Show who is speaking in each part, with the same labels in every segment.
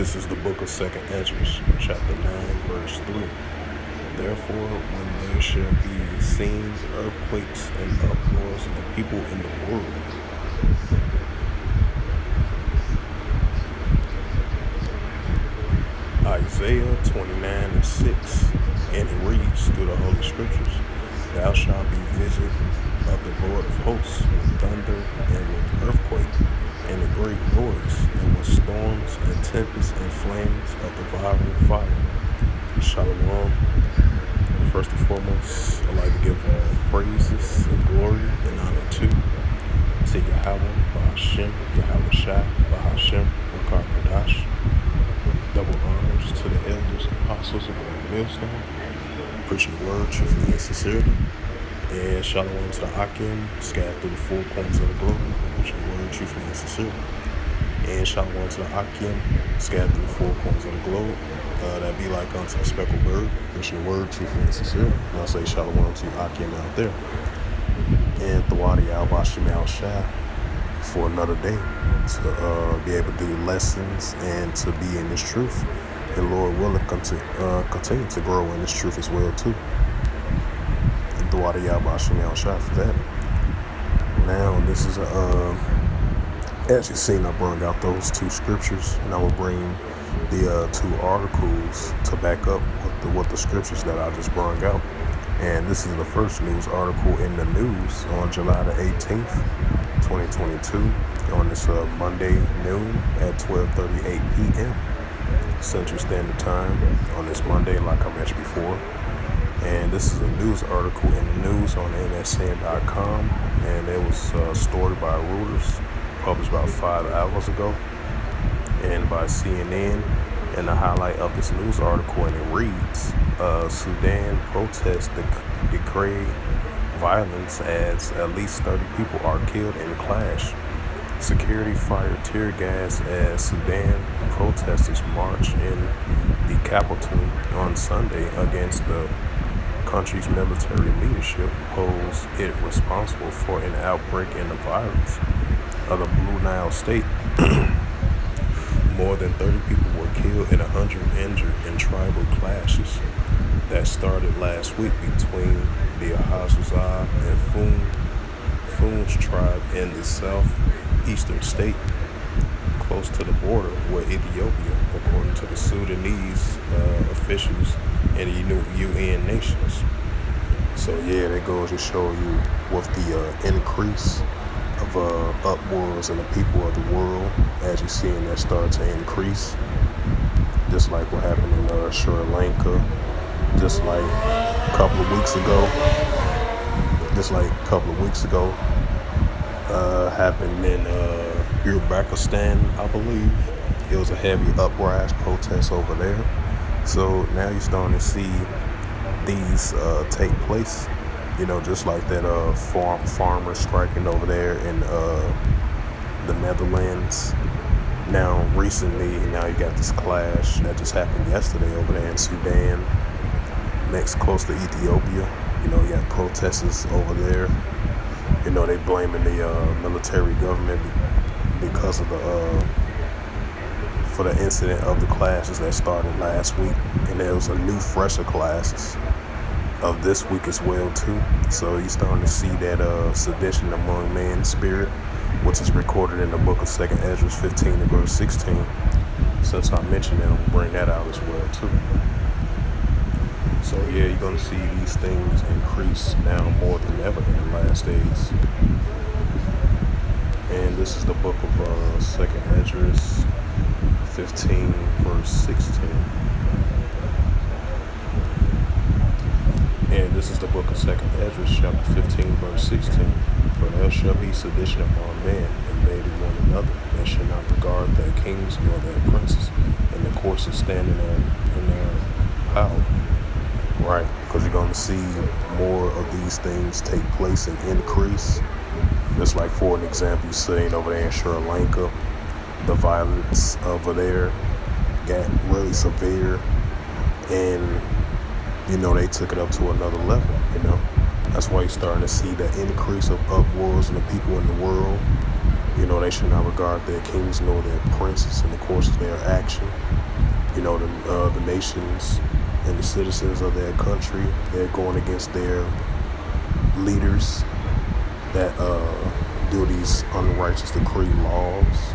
Speaker 1: This is the book of Second Ezra, chapter 9, verse 3. Therefore, when there shall be seen earthquakes and uproars of the people in the world, Isaiah 29:6, and it reads through the Holy Scriptures, Thou shalt be visited of the Lord of hosts with thunder and with earthquake and a great noise and with storms and tempests and flames of devouring fire. Shalom. First and foremost, I'd like to give praises and glory and honor to Yahweh, Bahashem, Yahweh Shai, Bahashem, Wakar Kadash. Double honors to the elders and apostles of the millstone, preaching the word truthfully and sincerely. And shalom to the Akim, scattered through the four corners of the globe, preaching the word truthfully and sincerely. And shalom to the Akim, scattered through the four corners of the globe. That be like unto the speckled bird, preaching the word truthfully and sincerely. And I say shalom to you Akim out there. And Thawadi al-Bashim al-Shai for another day to be able to do lessons and to be in this truth. And Lord willing, continue to grow in this truth as well too. And Thawadi al-Bashim al-Shai for that. Now this is as you've seen, I brought out those two scriptures, and I will bring the two articles to back up what the scriptures that I just brought out. And this is the first news article in the news on July the 18th, 2022, on this Monday noon at 12:38 p.m. Central Standard Time on this Monday, like I mentioned before. And this is a news article in the news on MSN.com, and it was a story by Reuters, published about 5 hours ago, and by CNN. And the highlight of this news article, and it reads, Sudan protests decry violence as at least 30 people are killed in clash. Security fired tear gas as Sudan protesters march in the capital on Sunday against the country's military leadership holds it responsible for an outbreak in the violence of the Blue Nile state. More than 30 people were killed and 100 injured in tribal clashes that started last week between the Ahazuzah and Fun's tribe in the southeastern state, close to the border with Ethiopia, according to the Sudanese officials and the UN nations. So yeah, that goes to show you with the increase of uproars in the people of the world, as you see, and that start to increase, just like what happened in Sri Lanka, just like a couple of weeks ago, happened in Uzbekistan, I believe. It was a heavy uprising protest over there. So now you're starting to see these take place. You know, just like that farmer striking over there in the Netherlands. Now, recently, you got this clash that just happened yesterday over there in Sudan, next close to Ethiopia. You know, you got protesters over there. You know, they blaming the military government because of for the incident of the clashes that started last week. And there was a new fresher clashes of this week as well too. So you're starting to see that sedition among men's spirit, which is recorded in the book of Second Ezra 15 and verse 16. Since I mentioned that, I'm gonna bring that out as well too. So yeah, you're gonna see these things increase now more than ever in the last days. And this is the book of Second Ezra 15 verse 16. And this is the book of Second Ezra, chapter 15, verse 16. For there shall be sedition among men, invading one another. They shall not regard their kings nor their princes, and the courses standing in their power. Right, because you're going to see more of these things take place and increase. Just like, for an example, you're seeing over there in Sri Lanka, the violence over there got really severe, and you know, they took it up to another level, you know. That's why you're starting to see the increase of uproars in the people in the world. They should not regard their kings nor their princes in the course of their action. The nations and the citizens of their country, they're going against their leaders that do these unrighteous decree laws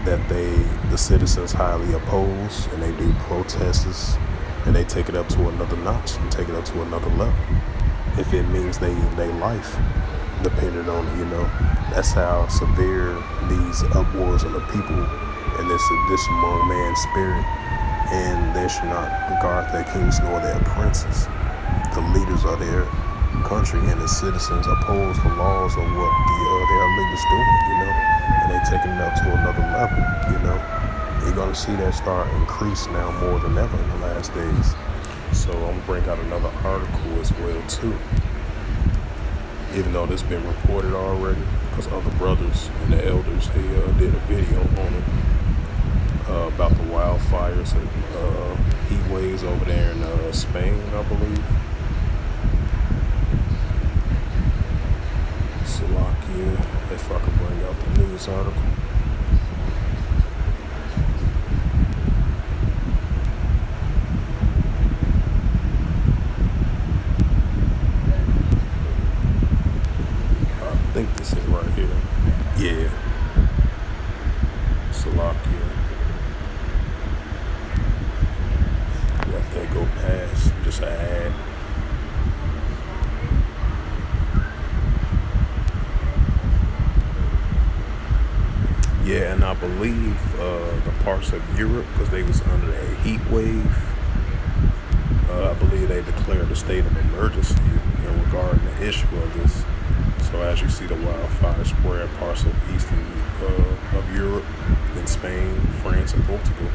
Speaker 1: that the citizens highly oppose, and they do protests, and they take it up to another notch and take it up to another level. If it means they life depended on it, that's how severe these upwars of the people and this sedition among man's spirit. And they should not regard their kings nor their princes. The leaders of their country and the citizens oppose the laws of what their leaders doing, and they taking it up to another level, You're gonna see that start increase now more than ever in the last days. So I'm gonna bring out another article as well too. Even though this been reported already, because other brothers and the elders, they did a video on it. About the wildfires and heat waves over there in Spain, I believe. Slovakia, if I could bring out the news article. I think this is right here. Yeah. Slovakia. They go past, just an ad. Yeah, and I believe the parts of Europe, because they was under a heat wave, I believe they declared a state of emergency in regarding the issue of this. So as you see the wildfire spread parts of eastern of Europe, in Spain, France, and Portugal.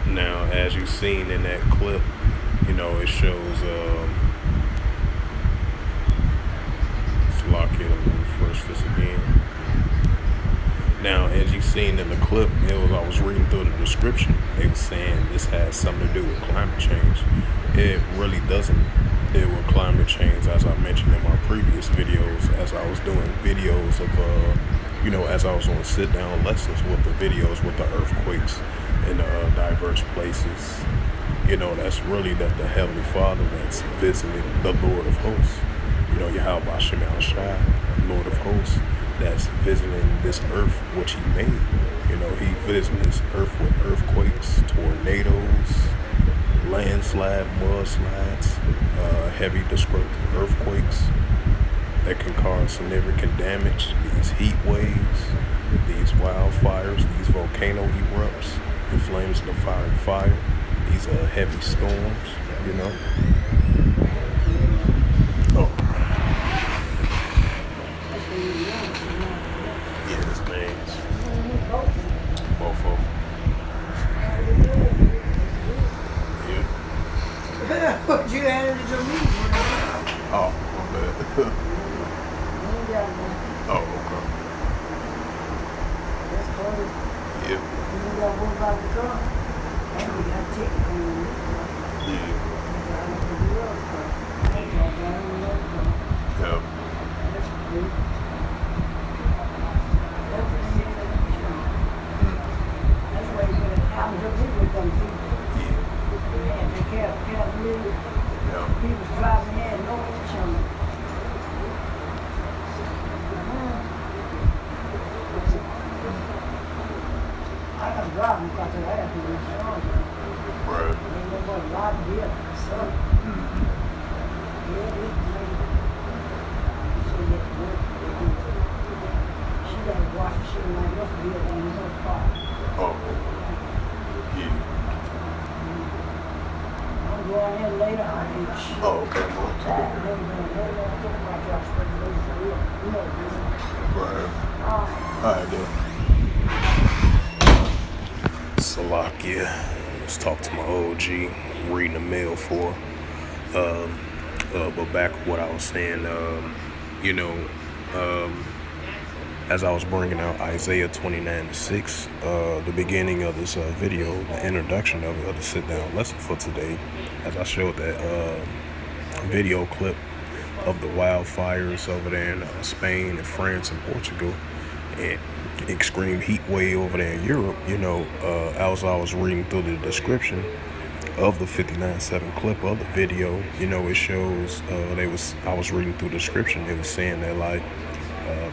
Speaker 1: Now, as you've seen in that clip, it shows Slovakia. Let me refresh this again. Now, as you've seen in the clip, I was reading through the description. They were saying this has something to do with climate change. It really doesn't deal with climate change, as I mentioned in my previous videos, as I was doing videos of as I was on sit-down lessons with the videos with the earthquakes in diverse places. That's really that the Heavenly Father that's visiting the Lord of Hosts. Yahweh Shema Shai, Lord of Hosts, that's visiting this earth which He made. He visiting this earth with earthquakes, tornadoes, landslide, mudslides, heavy destructive earthquakes that can cause significant damage, these heat waves, these wildfires, these volcano erupts, the flames of the fire, these heavy storms, Oh. Yeah, this man's both of them. Yeah.
Speaker 2: What you handed it to me?
Speaker 1: Oh, my bad. Oh, okay.
Speaker 2: That's cold.
Speaker 1: Yeah.
Speaker 2: You got one about the car, and we got ticket on it.
Speaker 1: Yeah.
Speaker 2: Yeah.
Speaker 1: Yeah.
Speaker 2: That's why you put it out of the with them people.
Speaker 1: Yeah.
Speaker 2: And they kept moving.
Speaker 1: Yeah.
Speaker 2: People driving had no insurance. I got driving because I had to insurance.
Speaker 1: Right.
Speaker 2: And about a lot of beer. So, yeah, it's great. So, she got to wash the shit like this beer in her car.
Speaker 1: Oh, yeah.
Speaker 2: I'm going in later on each.
Speaker 1: Oh, okay. Right. Alright, then. Salakia. Let's talk to my OG. Reading the mail for. But back to what I was saying. As I was bringing out Isaiah 29:6, the beginning of this video, the introduction of the sit-down lesson for today, as I showed that video clip of the wildfires over there in Spain and France and Portugal, and extreme heat wave over there in Europe. As I was reading through the description of the 59:7 clip of the video, it shows I was reading through the description. It was saying that like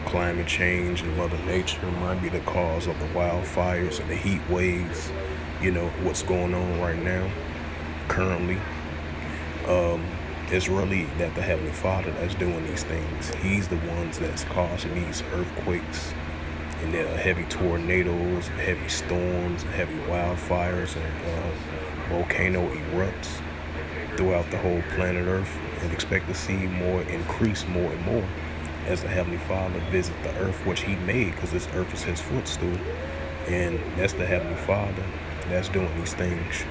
Speaker 1: climate change and Mother Nature might be the cause of the wildfires and the heat waves. What's going on right now currently. It's really that the Heavenly Father that's doing these things. He's the ones that's causing these earthquakes and the heavy tornadoes, and heavy storms, and heavy wildfires, and volcano erupts throughout the whole planet Earth, and expect to see more increase more and more as the Heavenly Father visit the earth, which He made, because this earth is His footstool, and that's the Heavenly Father that's doing these things.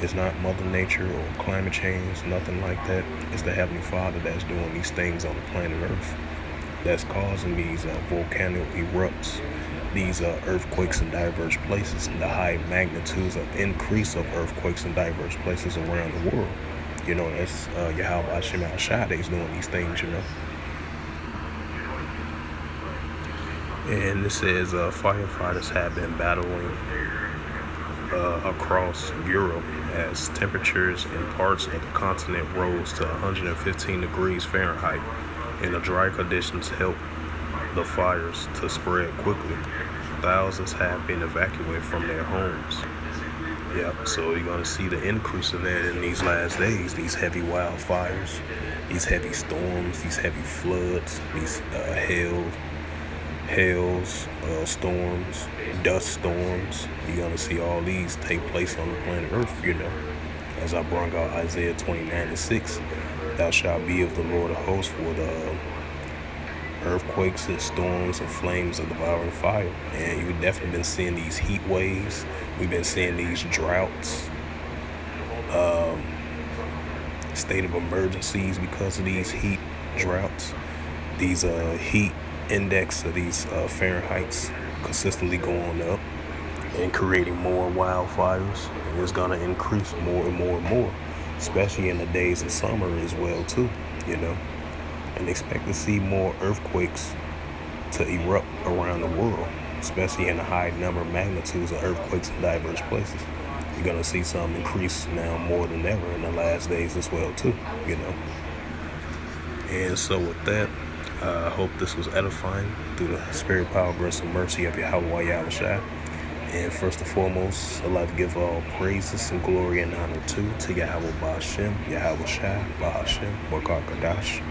Speaker 1: It's not Mother Nature or climate change, nothing like that. It's the Heavenly Father that's doing these things on the planet Earth, that's causing these volcano erupts, these earthquakes in diverse places, and the high magnitudes of increase of earthquakes in diverse places around the world. That's Yahweh Hashem Al-Shaddai's doing these things, And it says firefighters have been battling across Europe as temperatures in parts of the continent rose to 115 degrees Fahrenheit, and the dry conditions helped the fires to spread quickly. Thousands have been evacuated from their homes. Yep, so you're going to see the increase of that in these last days, these heavy wildfires, these heavy storms, these heavy floods, these hails, storms, dust storms. You're going to see all these take place on the planet Earth, As I brought out Isaiah 29:6, thou shalt be of the Lord of hosts with earthquakes and storms and flames of devouring fire. And you've definitely been seeing these heat waves. We've been seeing these droughts, state of emergencies because of these heat droughts, these heat index of these Fahrenheits consistently going up and creating more wildfires, and it's going to increase more and more and more, especially in the days of summer as well too, and expect to see more earthquakes to erupt around the world, especially in the high number of magnitudes of earthquakes in diverse places. You're going to see some increase now more than ever in the last days as well too, And so with that, I hope this was edifying through the spirit, power, grace, and mercy of Yahweh Yahushua. And first and foremost, I'd like to give all praises and glory and honor to Yahweh Ba'ashem, Yahweh Shai, Ba'ashem, Bakar Kadash.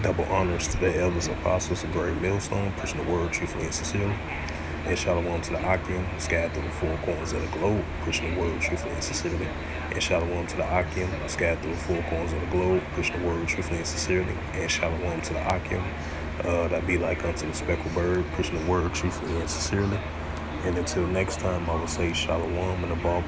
Speaker 1: Double honors to the elders, apostles, of Great Millstone, preaching the word truthfully and sincerely. And shalom to the Akim, scattered through the four corners of the globe, preaching the word truthfully and sincerely. And shalom to the Akim, scattered through the four corners of the globe, preaching the word truthfully and sincerely. And shalom to the Akim, that be like unto the speckled bird, preaching the word truthfully and sincerely. And until next time, I will say shalom and a ball.